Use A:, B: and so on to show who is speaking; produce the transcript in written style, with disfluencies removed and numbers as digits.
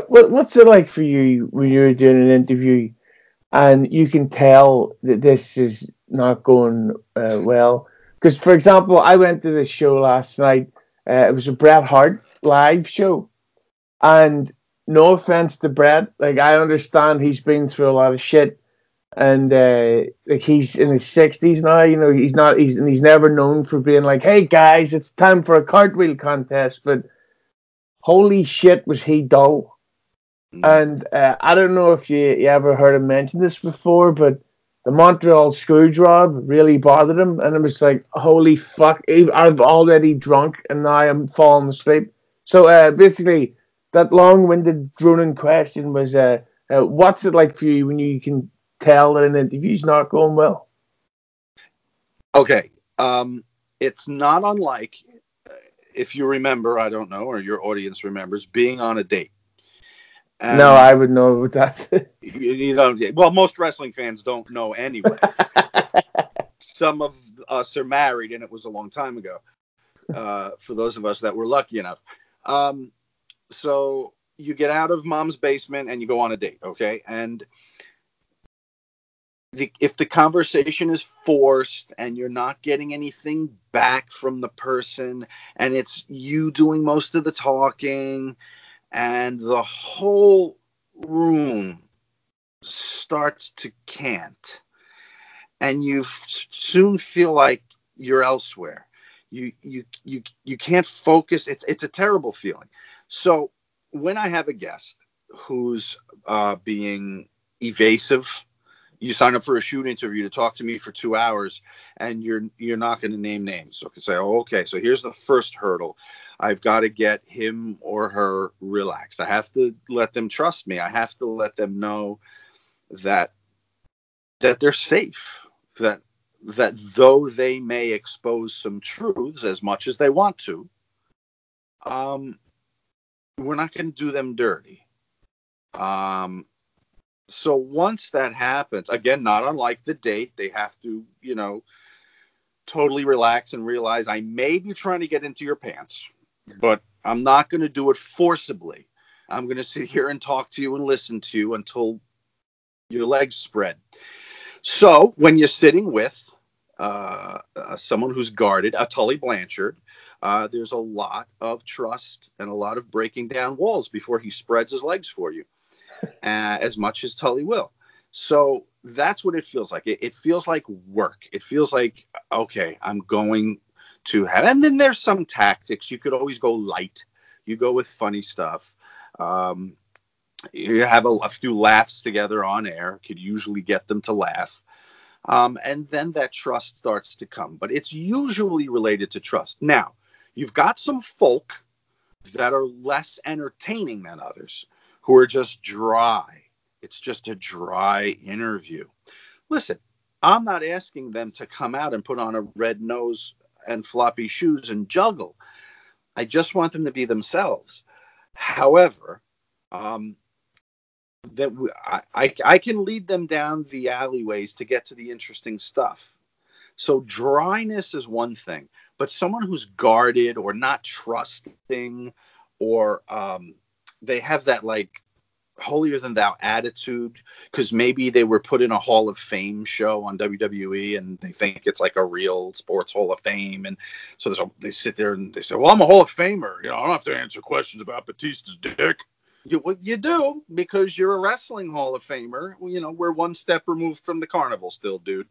A: What's it like for you when you're doing an interview and you can tell that this is not going well? Because, for example, I went to this show last night. It was a Bret Hart live show, and no offense to Bret, like I understand he's been through a lot of shit, and like he's in his 60s now. You know, he's never known for being like, "Hey guys, it's time for a cartwheel contest." But holy shit, was he dull? And I don't know if you ever heard him mention this before, but the Montreal Screwjob really bothered him, and it was like, holy fuck, I've already drunk and now I'm falling asleep. So basically, that long-winded, droning question was, what's it like for you when you can tell that an interview's not going well?
B: Okay, it's not unlike, if you remember, I don't know, or your audience remembers, being on a date.
A: No, I would know about that.
B: You know, well, most wrestling fans don't know anyway. Some of us are married, and it was a long time ago. For those of us that were lucky enough. So you get out of mom's basement and you go on a date, okay? And if the conversation is forced and you're not getting anything back from the person, and it's you doing most of the talking, and the whole room starts to cant, and you soon feel like you're elsewhere. You can't focus. It's a terrible feeling. So when I have a guest who's being evasive, you sign up for a shoot interview to talk to me for 2 hours, and you're not going to name names. So I can say, oh, okay, so here's the first hurdle. I've got to get him or her relaxed. I have to let them trust me. I have to let them know that they're safe, that though they may expose some truths as much as they want to, we're not going to do them dirty. So once that happens, again, not unlike the date, they have to, totally relax and realize I may be trying to get into your pants, but I'm not going to do it forcibly. I'm going to sit here and talk to you and listen to you until your legs spread. So when you're sitting with someone who's guarded, a Tully Blanchard, there's a lot of trust and a lot of breaking down walls before he spreads his legs for you. As much as Tully will. So that's what it feels like. It feels like work. It feels like, okay, I'm going to have, and then there's some tactics. You could always go light. You go with funny stuff. You have a few laughs together on air. Could usually get them to laugh. And then that trust starts to come. But it's usually related to trust. Now, you've got some folk that are less entertaining than others, who are just dry. It's just a dry interview. Listen, I'm not asking them to come out and put on a red nose and floppy shoes and juggle. I just want them to be themselves. However, I can lead them down the alleyways to get to the interesting stuff. So dryness is one thing, but someone who's guarded or not trusting, or they have that like holier than thou attitude because maybe they were put in a Hall of Fame show on WWE and they think it's like a real sports Hall of Fame, and so they sit there and they say, well, I'm a Hall of Famer, I don't have to answer questions about Batista's dick. You do, because you're a wrestling Hall of Famer. We're one step removed from the carnival still, dude.